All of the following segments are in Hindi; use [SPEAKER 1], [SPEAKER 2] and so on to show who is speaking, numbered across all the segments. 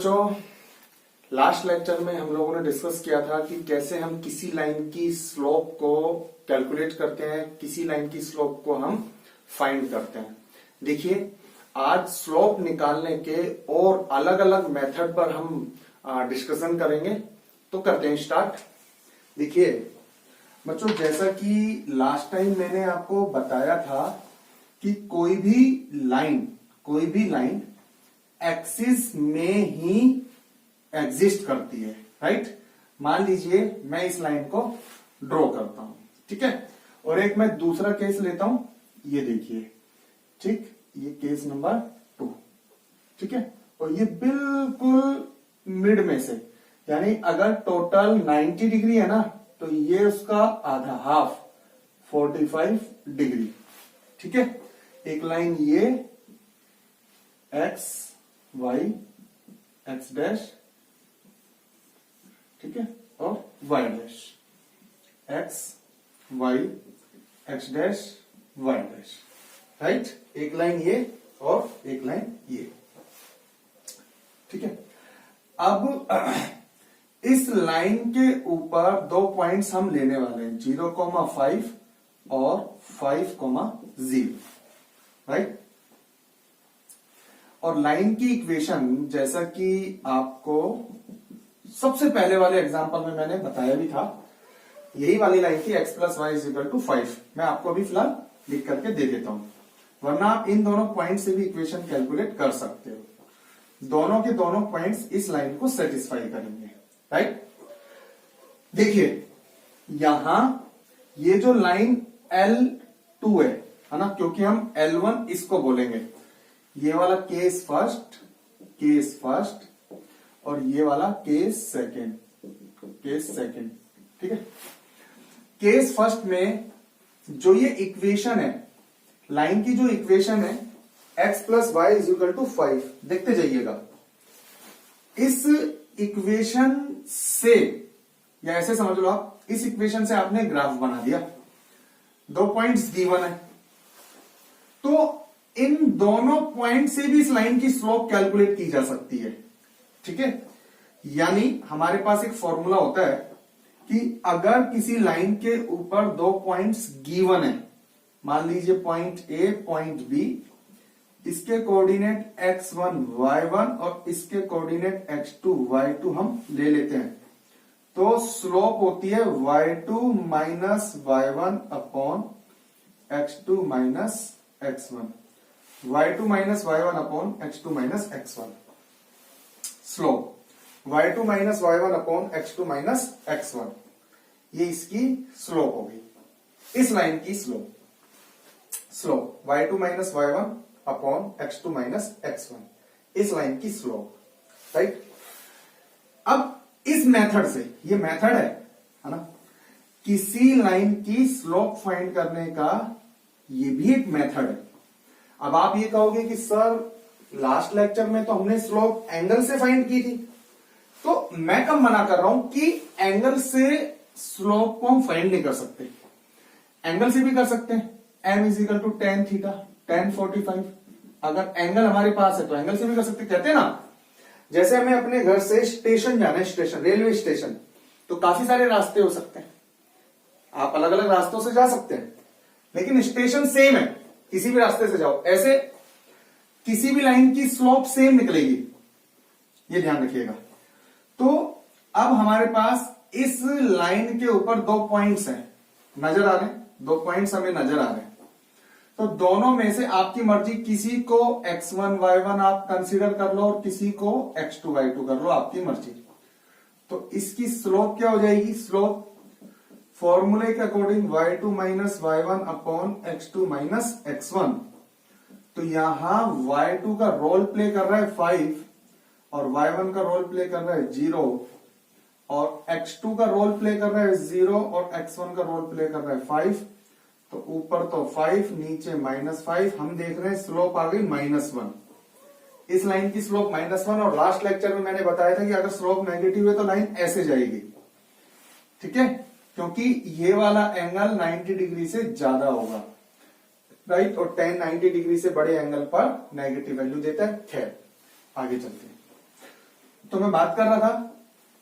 [SPEAKER 1] बच्चों, लास्ट लेक्चर में हम लोगों ने डिस्कस किया था कि कैसे हम किसी लाइन की स्लोप को कैलकुलेट करते हैं, किसी लाइन की स्लोप को हम फाइंड करते हैं। देखिए, आज स्लोप निकालने के और अलग अलग मेथड पर हम डिस्कशन करेंगे। तो करते हैं स्टार्ट। देखिए बच्चों, जैसा कि लास्ट टाइम मैंने आपको बताया था कि कोई भी लाइन एक्सिस में ही एग्जिस्ट करती है, राइट। मान लीजिए मैं इस लाइन को ड्रॉ करता हूं, ठीक है, और एक मैं दूसरा केस लेता हूं। ये देखिए, ठीक, ये केस नंबर 2, ठीक है, और ये बिल्कुल मिड में से, यानी अगर टोटल 90 डिग्री है ना, तो ये उसका आधा, हाफ 45 डिग्री, ठीक है। एक लाइन ये एक्स वाई एक्स डैश, ठीक है, और Y dash, X Y X dash Y dash, right. एक लाइन ये और एक लाइन ये, ठीक है। अब इस लाइन के ऊपर दो पॉइंट्स हम लेने वाले हैं, 0,5 और 5,0, राइट। और लाइन की इक्वेशन, जैसा कि आपको सबसे पहले वाले एग्जांपल में मैंने बताया भी था, यही वाली लाइन थी x + y = 5। मैं आपको अभी फिलहाल लिख करके दे देता हूं, वरना आप इन दोनों पॉइंट से भी इक्वेशन कैलकुलेट कर सकते हो। दोनों के दोनों पॉइंट्स इस लाइन को सेटिस्फाई करेंगे, राइट। देखिए यहां ये जो लाइन L2 है ना, क्योंकि हम L1 इसको बोलेंगे, ये वाला केस फर्स्ट और ये वाला केस सेकंड, ठीक है। केस फर्स्ट में जो ये इक्वेशन है, लाइन की जो इक्वेशन है x + y = 5, देखते जाइएगा। इस इक्वेशन से, या ऐसे समझ लो आप, इस इक्वेशन से आपने ग्राफ बना दिया, दो पॉइंट्स गिवन है, तो इन दोनों पॉइंट से भी इस लाइन की स्लोप कैलकुलेट की जा सकती है, ठीक है। यानी हमारे पास एक फॉर्मूला होता है कि अगर किसी लाइन के ऊपर दो पॉइंट्स गिवन है, मान लीजिए पॉइंट ए पॉइंट बी, इसके कोऑर्डिनेट x1 y1 और इसके कोऑर्डिनेट x2 y2 हम ले लेते हैं, तो स्लोप होती है y2 - y1 upon x2 - x1, y2 - y1 upon x2 - x1, slope y2 - y1 upon x2 - x1, ये इसकी स्लोप होगी, इस लाइन की slope y2 - y1 upon x2 - x1, इस लाइन की स्लोप, राइट। अब इस मेथड से, ये मेथड है ना, किसी लाइन की स्लोप फाइंड करने का ये भी एक मेथड है। अब आप ये कहोगे कि सर लास्ट लेक्चर में तो हमने स्लोप एंगल से फाइंड की थी, तो मैं कब मना कर रहा हूं कि एंगल से स्लोप को हम फाइंड नहीं कर सकते, एंगल से भी कर सकते हैं। m = tan थीटा, tan 45, अगर एंगल हमारे पास है तो एंगल से भी कर सकते। कहते हैं ना, जैसे हमें अपने घर से स्टेशन जाना है, स्टेशन, रेलवे स्टेशन, तो काफी सारे रास्ते हो सकते हैं, आप अलग अलग रास्तों से जा सकते हैं, लेकिन स्टेशन सेम है, किसी भी रास्ते से जाओ। ऐसे किसी भी लाइन की स्लोप सेम निकलेगी, ये ध्यान रखिएगा। तो अब हमारे पास इस लाइन के ऊपर दो पॉइंट्स हैं, नजर आ रहे हैं, दो पॉइंट्स हमें नजर आ रहे हैं, तो दोनों में से आपकी मर्जी, किसी को x1 y1 आप कंसीडर कर लो और किसी को x2 y2 कर लो, आपकी मर्जी। तो इसकी स्लोप क्या हो जाएगी? स्लोप फॉर्मूले के according y2 - y1 upon x2 - x1, तो यहां y2 का रोल प्ले कर रहा है 5 और y1 का रोल प्ले कर रहा है 0, और x2 का रोल प्ले कर रहा है 0 और x1 का रोल प्ले कर रहा है 5। तो ऊपर तो 5, नीचे -5, हम देख रहे हैं स्लोप आ गई -1। इस लाइन की स्लोप -1, और लास्ट लेक्चर में मैंने बताया था कि अगर स्लोप नेगेटिव है तो लाइन ऐसे जाएगी, ठीक है, क्योंकि ये वाला एंगल 90 डिग्री से ज्यादा होगा, राइट, और tan 90 डिग्री से बड़े एंगल पर नेगेटिव वैल्यू देता है। खैर आगे चलते हैं। तो मैं बात कर रहा था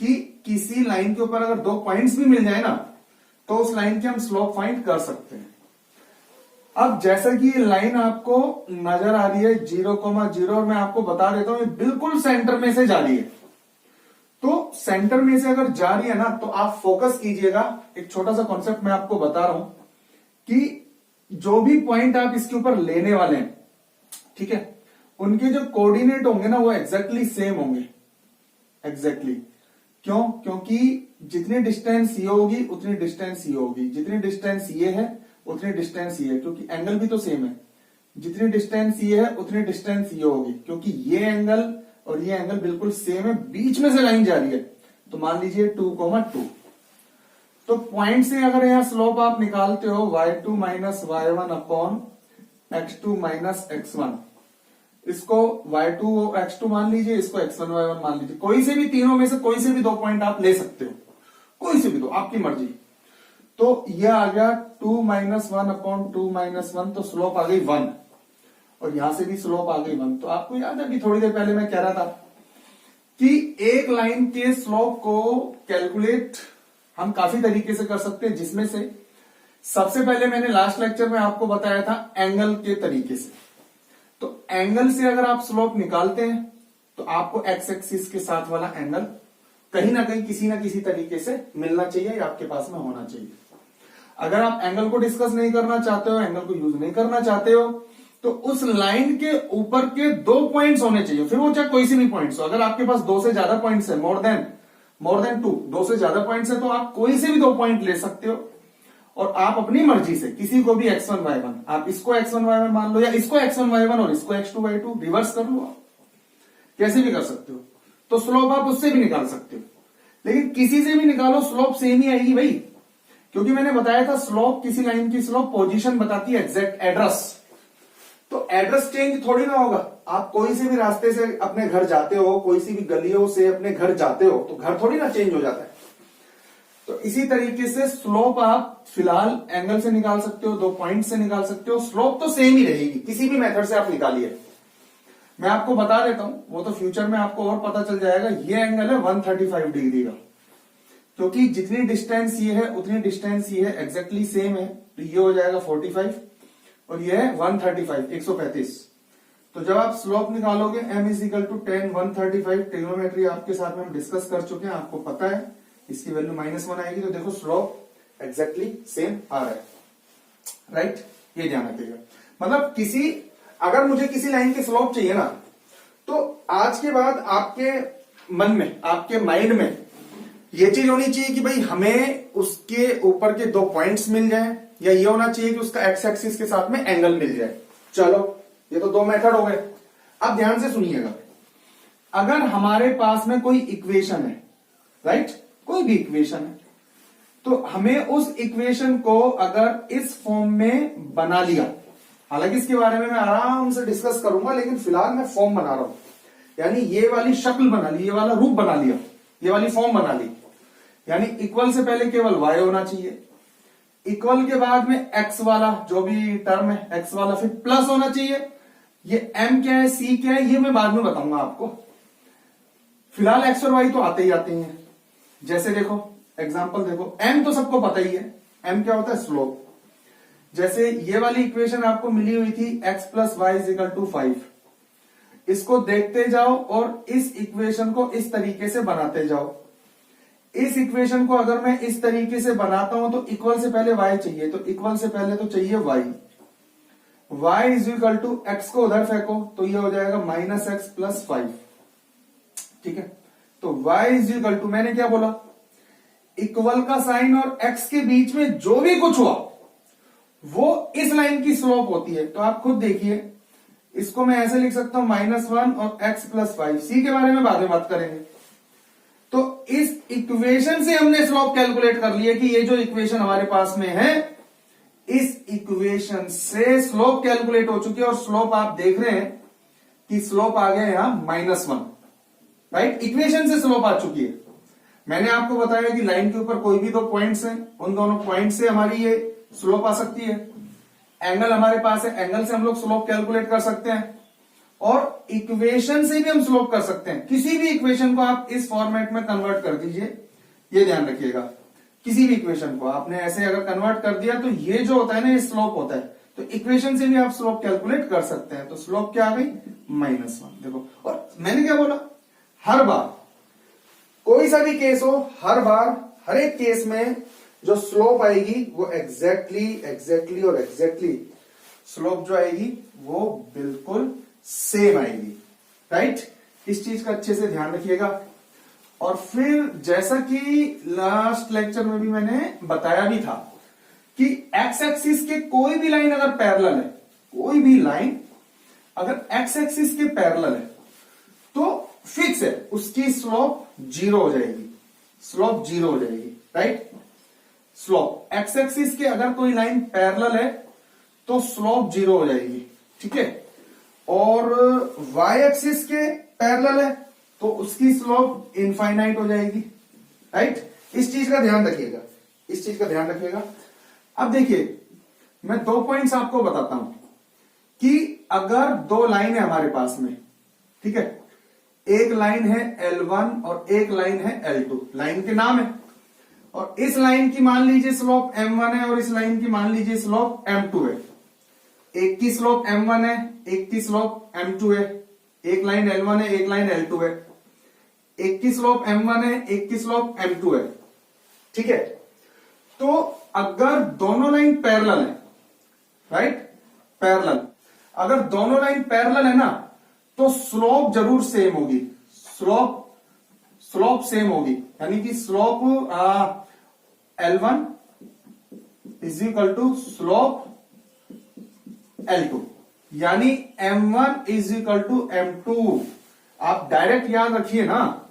[SPEAKER 1] कि किसी लाइन के ऊपर अगर 2 पॉइंट्स भी मिल जाए ना तो उस लाइन के हम स्लोप फाइंड कर सकते हैं। अब जैसा कि ये लाइन आपको नजर आ रही है 0,0 और मैं आपको बता देता हूं ये बिल्कुल सेंटर में से जा रही है। तो सेंटर में से अगर जा रही है ना तो आप फोकस कीजिएगा, एक छोटा सा कॉन्सेप्ट मैं आपको बता रहा हूं कि जो भी पॉइंट आप इसके ऊपर लेने वाले हैं, ठीक है, उनके जो कोऑर्डिनेट होंगे ना वो एग्जैक्टली सेम होंगे। एग्जैक्टली क्यों? क्योंकि जितनी डिस्टेंस ये होगी उतनी डिस्टेंस ये होगी, जितनी डिस्टेंस ये है उतनी डिस्टेंस ये है, क्योंकि एंगल भी तो सेम है। जितनी डिस्टेंस ये है उतनी डिस्टेंस ये होगी, क्योंकि ये एंगल और ये एंगल बिल्कुल सेम है, बीच में से लाइन जा रही है। तो मान लीजिए 2,2। तो पॉइंट से अगर यहां स्लोप आप निकालते हो y2 minus y1 upon x2 minus x1, इसको y2 x2 मान लीजिए, इसको x1 y1 मान लीजिए, कोई से भी तीनों में से कोई से भी 2 पॉइंट आप ले सकते हो, कोई से भी 2, आपकी मर्जी। तो यह आ गया 2 माइनस 1 अपॉन 2 माइनस 1, तो स्लोप आ गई 1 और यहां से भी स्लोप आ गई 1। तो आपको याद है कि थोड़ी देर पहले मैं कह रहा था कि एक लाइन के स्लोप को कैलकुलेट हम काफी तरीके से कर सकते हैं, जिसमें से सबसे पहले मैंने लास्ट लेक्चर में आपको बताया था एंगल के तरीके से। तो एंगल से अगर आप स्लोप निकालते हैं तो आपको एक्स एक्सिस के साथ वाला एंगल कहीं ना कहीं किसी ना किसी तरीके से मिलना चाहिए या आपके पास में होना चाहिए। अगर आप एंगल को डिस्कस नहीं करना चाहते हो, एंगल को यूज नहीं करना चाहते हो, तो उस लाइन के ऊपर के 2 पॉइंट्स होने चाहिए, फिर वो चाहे कोई से भी पॉइंट्स हो। अगर आपके पास 2 से ज्यादा पॉइंट्स है, मोर देन 2 से ज्यादा पॉइंट्स है, तो आप कोई से भी 2 पॉइंट ले सकते हो और आप अपनी मर्जी से किसी को भी x1 y1, आप इसको x1 y1 मान लो या इसको x1 y1 और इसको x2 y2, रिवर्स कर लो, आप कैसे भी कर सकते हो। तो स्लोप आप उससे भी निकाल सकते हो, लेकिन किसी से भी निकालो स्लोप सेम ही आएगी भाई, क्योंकि मैंने बताया था स्लोप, किसी लाइन की स्लोप पोजीशन बताती है, एग्जैक्ट एड्रेस। तो एड्रेस चेंज थोड़ी ना होगा। आप कोई से भी रास्ते से अपने घर जाते हो, कोई सी भी गलियों से अपने घर जाते हो, तो घर थोड़ी ना चेंज हो जाता है। तो इसी तरीके से स्लोप आप फिलहाल एंगल से निकाल सकते हो, 2 पॉइंट से निकाल सकते हो, स्लोप तो सेम ही रहेगी, किसी भी मेथड से आप निकालिए। मैं आपको बता देता हूं, वो तो फ्यूचर में आपको और पता चल जाएगा। ये एंगल है 135 डिग्री का, क्योंकि जितनी डिस्टेंस ये है उतनी डिस्टेंस ये है, एग्जैक्टली सेम है। तो ये हो जाएगा 45 और ये है 135, 135। तो जब आप स्लोप निकालोगे m is equal to 10 135, trigonometry आपके साथ में हम डिस्कस कर चुके हैं, आपको पता है इसकी वैल्यू -1 आएगी। तो देखो स्लोप एग्जैक्टली सेम आ रहा है, राइट? ये ध्यान रखिएगा। मतलब अगर मुझे किसी लाइन के स्लोप चाहिए ना, तो आज के बाद आपके मन में, आपके माइंड में ये चीज होनी चाहिए कि भाई हमें उसके ऊपर के 2 पॉइंट्स मिल जाएं, या ये होना चाहिए कि उसका एक्स एक्सिस के साथ में एंगल मिल जाए। चलो ये तो 2 मेथड हो गए। अब ध्यान से सुनिएगा, अगर हमारे पास में कोई इक्वेशन है, राइट, कोई भी इक्वेशन है, तो हमें उस इक्वेशन को अगर इस फॉर्म में बना लिया, हालांकि इसके बारे में मैं आराम से डिस्कस करूंगा, लेकिन फिलहाल मैं फॉर्म बना रहा हूं, यानी ये वाली शक्ल बना ली, ये वाला रूप बना लिया, ये वाली फॉर्म बना ली, यानी इक्वल से पहले केवल y होना चाहिए, इक्वल के बाद में x वाला जो भी टर्म है x वाला, फिर प्लस होना चाहिए। ये m क्या है, c क्या है, ये मैं बाद में बताऊंगा आपको। फिलहाल x और y तो आते ही आते हैं। जैसे देखो एग्जांपल देखो, m तो सबको पता ही है, m क्या होता है, स्लोप। जैसे ये वाली इक्वेशन आपको मिली हुई थी x plus Y is equal to 5, इसको देखते जाओ और इस इक्वेशन को इस तरीके से बनाते जाओ। इस इक्वेशन को अगर मैं इस तरीके से बनाता हूं तो इक्वल से पहले y चाहिए, तो इक्वल से पहले तो चाहिए y is equal to x को उधर फेंको तो ये हो जाएगा -x प्लस 5, ठीक है। तो y इज इक्वल टू, मैंने क्या बोला, इक्वल का साइन और x के बीच में जो भी कुछ हुआ वो इस लाइन की स्लोप होती है। तो आप खुद देखिए, इसको मैं ऐसे लिख सकता हूं -1 और x प्लस 5, c के बारे में बाद में बात करेंगे। तो इस इक्वेशन से हमने स्लोप कैलकुलेट कर लिया कि ये जो इक्वेशन हमारे पास में है, इस इक्वेशन से स्लोप कैलकुलेट हो चुकी है, और स्लोप आप देख रहे हैं कि स्लोप आ गया यहां -1, राइट। इक्वेशन से स्लोप आ चुकी है। मैंने आपको बताया कि लाइन के ऊपर कोई भी 2 पॉइंट्स हैं, उन दोनों पॉइंट से हमारी ये स्लोप आ सकती है। एंगल हमारे पास है, एंगल से हम लोग स्लोप कैलकुलेट कर सकते हैं। और इक्वेशन से भी हम स्लोप कर सकते हैं। किसी भी इक्वेशन को आप इस फॉर्मेट में कन्वर्ट कर दीजिए, ये ध्यान रखिएगा। किसी भी इक्वेशन को आपने ऐसे अगर कन्वर्ट कर दिया तो ये जो होता है ना, ये स्लोप होता है। तो इक्वेशन से भी आप स्लोप कैलकुलेट कर सकते हैं। तो स्लोप क्या आ गई? -1। देखो, और मैंने क्या बोला, हर बार कोई सा भी केस हो, हर बार हर एक केस में जो स्लोप आएगी वो एग्जैक्टली और एग्जैक्टली स्लोप जो आएगी वो बिल्कुल सेम आएगी। राइट? इस चीज का अच्छे से ध्यान रखिएगा। और फिर जैसा कि लास्ट लेक्चर में भी मैंने बताया भी था कि एक्स एक्सिस के कोई भी लाइन अगर पैरेलल है, कोई भी लाइन अगर एक्स एक्सिस के पैरेलल है तो फिक्स है, उसकी स्लोप 0 हो जाएगी। स्लोप 0 हो जाएगी। राइट? स्लोप एक्स एक्सिस के अगर कोई लाइन पैरेलल है तो स्लोप 0 हो जाएगी। ठीक है? और वाई एक्सिस के पैरेलल है तो उसकी स्लोप इनफाइनाइट हो जाएगी। राइट? इस चीज का ध्यान रखिएगा, इस चीज का ध्यान रखिएगा। अब देखिए, मैं 2 पॉइंट्स आपको बताता हूं कि अगर 2 लाइन है हमारे पास में, ठीक है, एक लाइन है L1 और एक लाइन है L2, लाइन के नाम है, और इस लाइन की मान लीजिए स्लोप M1 है और इस लाइन की मान लीजिए स्लोप M2 है। एक की स्लोप M1 है, एक की स्लोप M2 है। एक लाइन L1 है, एक लाइन L2 है। एक की स्लोप M1 है, एक की स्लोप M2 है। ठीक है? तो अगर दोनों लाइन पैरेलल है, राइट, पैरेलल, अगर दोनों लाइन पैरेलल है ना तो स्लोप जरूर सेम होगी। स्लोप सेम होगी, यानी कि slope L1 is equal to slope L2, यानी M1 is equal to M2। आप डायरेक्ट याद रखिए ना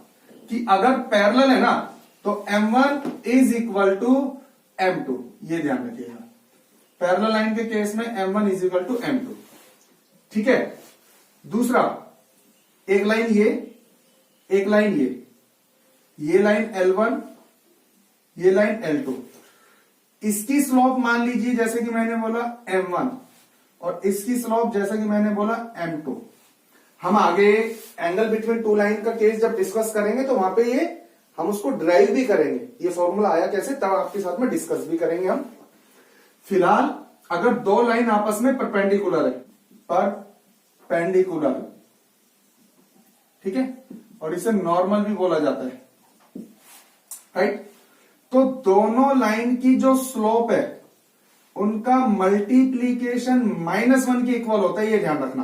[SPEAKER 1] कि अगर पैरेलल है ना तो M1 is equal to M2, ये ध्यान रखिएगा। पैरेलल लाइन के केस में M1 is equal to M2। ठीक है? दूसरा, एक लाइन ये, एक लाइन ये लाइन L1, ये लाइन L2, इसकी स्लोप मान लीजिए जैसे कि मैंने बोला M1 और इसकी स्लोप जैसा कि मैंने बोला M2। हम आगे एंगल बिटवीन 2 लाइन का केस जब डिस्कस करेंगे तो वहां पे ये हम उसको ड्राइव भी करेंगे, ये फॉर्मूला आया कैसे, तब आपके साथ में डिस्कस भी करेंगे हम। फिलहाल अगर 2 लाइन आपस में परपेंडिकुलर है, परपेंडिकुलर, ठीक है, और इसे नॉर्मल भी बोला जाता है, राइट, तो दोनों लाइन की जो स्लोप है उनका मल्टीप्लीकेशन -1 के इक्वल होता है, ये ध्यान रखना।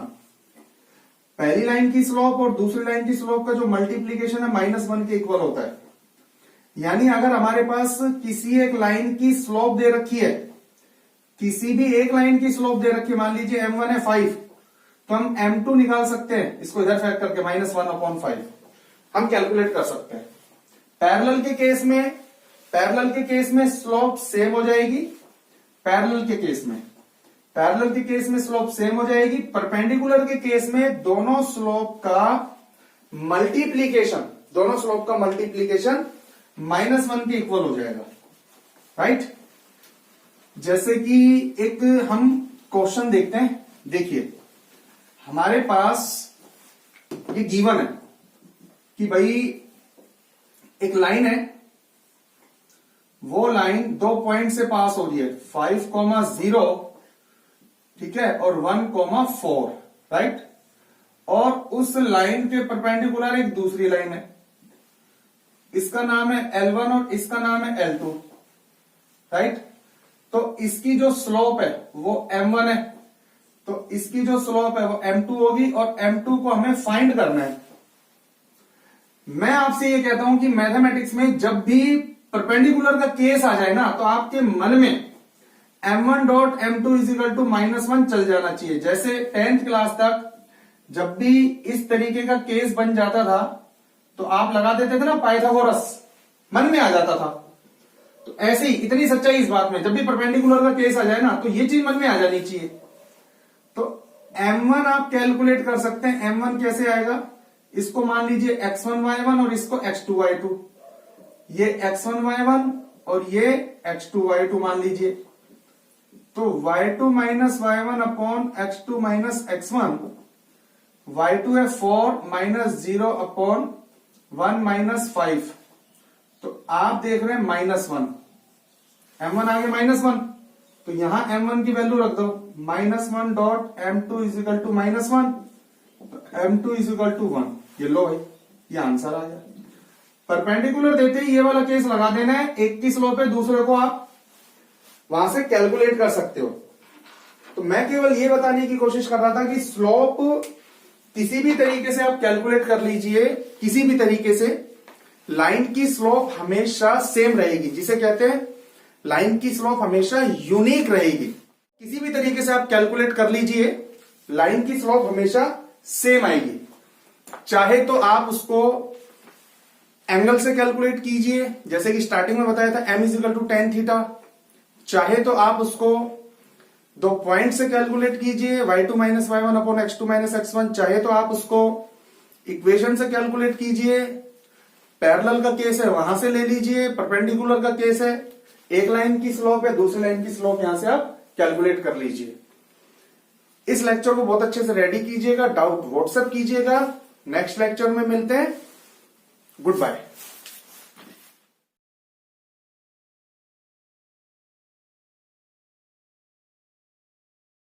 [SPEAKER 1] पहली लाइन की स्लोप और दूसरी लाइन की स्लोप का जो मल्टीप्लीकेशन है -1 के इक्वल होता है। यानी अगर हमारे पास किसी एक लाइन की स्लोप दे रखी है, किसी भी एक लाइन की स्लोप दे रखी है, मान लीजिए M1 है 5, तो हम M2 निकाल सकते हैं, इसको इधर फेंक करके -1/5 हम कैलकुलेट कर सकते हैं। पैरेलल के केस में स्लोप सेम हो जाएगी। पैरेलल के केस में स्लोप सेम हो जाएगी। परपेंडिकुलर के केस में दोनों स्लोप का मल्टीप्लीकेशन -1 के इक्वल हो जाएगा। राइट? जैसे कि एक हम क्वेश्चन देखते हैं। देखिए, हमारे पास ये गिवन है कि भाई एक लाइन है, वो लाइन 2 पॉइंट से पास हो रही है, 5,0, ठीक है, और 1,4, राइट, और उस लाइन के परपेंडिकुलर एक दूसरी लाइन है, इसका नाम है L1 और इसका नाम है L2, राइट। तो इसकी जो स्लोप है वो M1 है, तो इसकी जो स्लोप है वो M2 होगी, और M2 को हमें फाइंड करना है। मैं आपसे ये कहता हूं कि मैथमेटिक्स में जब भी परपेंडिकुलर का केस आ जाए ना, तो आपके मन में M1 dot M2 is equal to -1 चल जाना चाहिए। जैसे 10th क्लास तक जब भी इस तरीके का केस बन जाता था तो आप लगा देते थे ना पाइथागोरस, मन में आ जाता था। तो ऐसे ही इतनी सच्चाई इस बात में, जब भी परपेंडिकुलर का केस आ जाए ना तो ये चीज मन में आ जानी चाहिए। तो M1 आप कैलकुलेट कर सकते हैं। M1 कैसे आएगा, इसको मान लीजिए x1y1 और इसको x2y2, ये x1y1 और ये x2y2 मान लीजिए। तो y2 - y1 upon x2 - x1, y2 है 4 माइनस 0 अपॉन 1 माइनस 5, तो आप देख रहे हैं -1, m1 आगे -1, तो यहां m1 की वैल्यू रख दो, -1 dot m2 is equal to -1, m2 is equal to 1। ये लो भाई, ये आंसर आ गया। परपेंडिकुलर देते ही ये वाला केस लगा देना है, एक की स्लोप है, दूसरे को आप वहां से कैलकुलेट कर सकते हो। तो मैं केवल ये बताने की कोशिश कर रहा था कि स्लोप किसी भी तरीके से आप कैलकुलेट कर लीजिए, किसी भी तरीके से लाइन की स्लोप हमेशा सेम रहेगी, जिसे कहते हैं लाइन की स्लोप हमेशा यूनिक रहेगी। किसी भी तरीके से आप कैलकुलेट कर लीजिए, लाइन की स्लोप हमेशा सेम आएगी। चाहे तो आप उसको एंगल से कैलकुलेट कीजिए, जैसे कि स्टार्टिंग में बताया था m is equal to tan theta. चाहे तो आप उसको दो पॉइंट से कैलकुलेट कीजिए, y2 minus y1 upon x2 minus x1। चाहे तो आप उसको इक्वेशन से कैलकुलेट कीजिए, पैरेलल का केस है वहां से ले लीजिए, परपेंडिकुलर का केस है, एक लाइन की स्लोप है, दूसरी लाइन की स्लोप यहां से आप कैलकुलेट कर लीजिए। इस लेक्चर को बहुत अच्छे से रेडी कीजिएगा, डाउट व्हाट्सएप कीजिएगा। नेक्स्ट लेक्चर में मिलते हैं, गुड बाय।